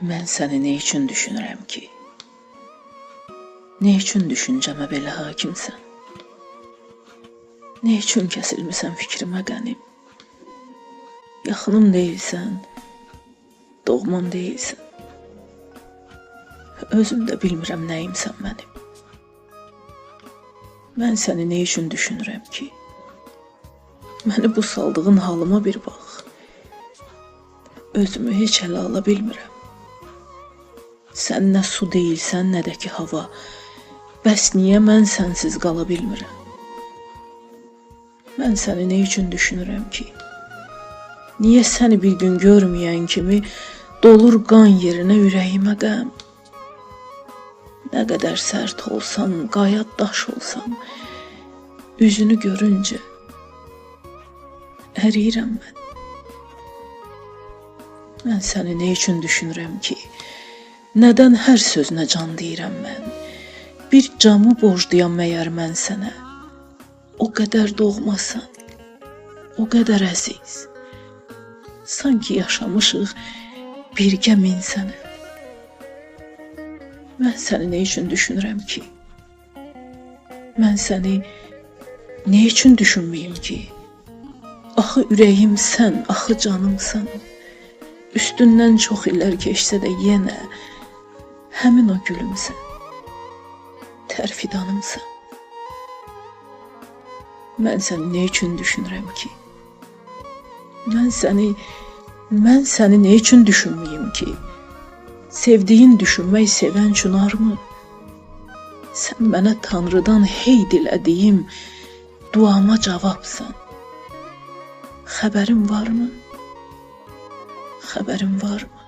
Mən səni nə üçün düşünürəm ki? Nə üçün düşüncəmə belə hakimsən? Nə üçün kəsilmisən fikrimə qənim? Yaxınım deyilsən, doğmam deyilsən. Özüm də bilmirəm nəyimsən mənim. Mən səni nə üçün düşünürəm ki? Məni bu saldığın halıma bir bax. Özümü heç ələ ala bilmirəm. Sən nə su deyilsən, nə də ki hava. Bəs niyə mən sənsiz qala bilmirəm? Mən səni nə üçün düşünürəm ki? Niyə səni bir gün görməyən kimi dolur qan yerinə ürəyimə qəm? Nə qədər sərt olsam, qaya daş olsam, üzünü görüncə əriyirəm mən. Mən səni nə üçün düşünürəm ki? Nədən hər sözünə can deyirəm mən? Bir camı borcluyam məyər mən sənə? O qədər doğmasan, o qədər əziz. Sanki yaşamışıq birgə min sənə. Mən səni nə üçün düşünürəm ki? Mən səni nə üçün düşünməyim ki? Axı ürəyim sən, axı canımsan. Üstündən çox illər keçsə də yenə həmin o gülümsən. Tərfidanımsan. Mən səni nə üçün düşünürəm ki? Mən səni nə üçün düşünməyim ki? Sevdiyin düşünmək sevən çınarmı? Sən mənə Tanrıdan hey dilədiyim duama cavabsan. Xəbərin varmı? Xəbərin varmı?